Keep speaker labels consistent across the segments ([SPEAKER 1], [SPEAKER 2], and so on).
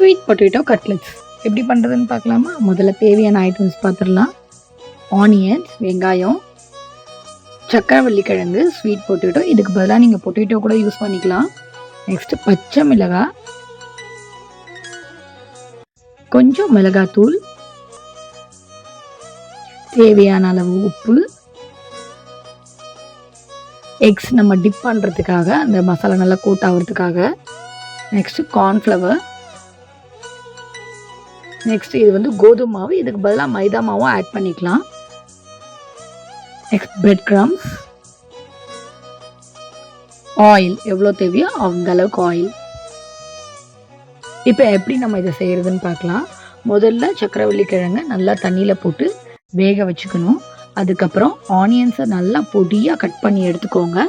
[SPEAKER 1] Sweet potato cutlets எப்படி பண்ணுறதுன்னு பார்க்கலாமா? முதல்ல தேவையான ஐட்டம்ஸ் பார்த்துடலாம். ஆனியன்ஸ், வெங்காயம், சக்கரவள்ளி கிழங்கு, ஸ்வீட் பொட்டேட்டோ. இதுக்கு பதிலாக நீங்கள் பொட்டேட்டோ கூட யூஸ் பண்ணிக்கலாம். நெக்ஸ்ட்டு பச்சை மிளகாய், கொஞ்சம் மிளகாத்தூள், தேவையான அளவு உப்பு, எக்ஸ் நம்ம டிப் பண்ணுறதுக்காக, அந்த மசாலா நல்லா கோட் ஆகிறதுக்காக, நெக்ஸ்ட்டு கார்ன்ஃப்ளவர், நெக்ஸ்ட் இது வந்து கோதுமை மாவு. இதுக்கு பதிலாக மைதா மாவும் ஆட் பண்ணிக்கலாம். நெக்ஸ்ட் பிரெட் கிரம்ஸ், ஆயில் எவ்வளோ தேவையோ அந்த அளவுக்கு ஆயில். இப்போ எப்படி நம்ம இதை செய்கிறதுன்னு பார்க்கலாம். முதல்ல சக்கரவள்ளி கிழங்கை நல்லா தண்ணியில் போட்டு வேக வச்சுக்கணும். அதுக்கப்புறம் ஆனியன்ஸை நல்லா பொடியாக கட் பண்ணி எடுத்துக்கோங்க.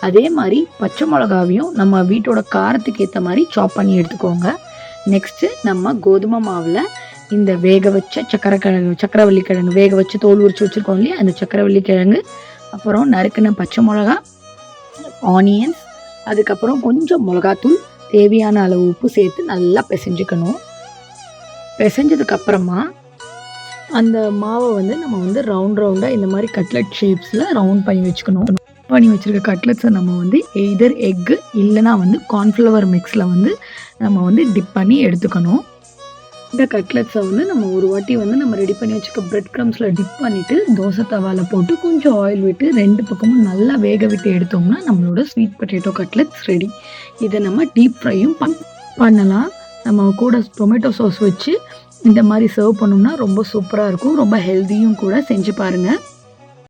[SPEAKER 1] அதே மாதிரி பச்சை மிளகாவையும் நம்ம வீட்டோட காரத்துக்கு ஏற்ற மாதிரி சாப் பண்ணி எடுத்துக்கோங்க. நெக்ஸ்ட்டு நம்ம கோதுமை மாவில் இந்த வேக வச்ச சக்கரவள்ளி கிழங்கு வேக வச்சு தோல் உரிச்சு வச்சுருக்கோம் இல்லையா, அந்த சக்கரவள்ளி கிழங்கு, அப்புறம் நறுக்கின பச்சை மிளகா, ஆனியன்ஸ், அதுக்கப்புறம் கொஞ்சம் மிளகாத்தூள், தேவையான அளவு உப்பு சேர்த்து நல்லா பிசைஞ்சுக்கணும். பிசைஞ்சதுக்கப்புறமா அந்த மாவை வந்து நம்ம வந்து ரவுண்டாக இந்த மாதிரி கட்லெட் ஷேப்ஸில் ரவுண்ட் பண்ணி வச்சுக்கணும். பண்ணி வச்சுருக்க கட்லெட்ஸை நம்ம வந்து எய்தர் எக்கு இல்லைனா வந்து கார்ன்ஃப்ளவர் மிக்ஸில் வந்து நம்ம வந்து டிப் பண்ணி எடுத்துக்கணும். இந்த கட்லெட்ஸை வந்து நம்ம ஒரு வாட்டி வந்து நம்ம ரெடி பண்ணி வச்சுக்க பிரெட் க்ரம்ஸில் டிப் பண்ணிவிட்டு தோசை தவாவில் போட்டு கொஞ்சம் ஆயில் விட்டு 2 பக்கமும் நல்லா வேக விட்டு எடுத்தோம்னா நம்மளோட ஸ்வீட் பொட்டேட்டோ கட்லெட்ஸ் ரெடி. இதை நம்ம டீப் ஃப்ரையும் பண்ணலாம். நம்ம கூட டொமேட்டோ சாஸ் வச்சு இந்த மாதிரி சர்வ் பண்ணோம்னா ரொம்ப சூப்பராக இருக்கும். ரொம்ப ஹெல்த்தியும் கூட. செஞ்சு பாருங்கள்.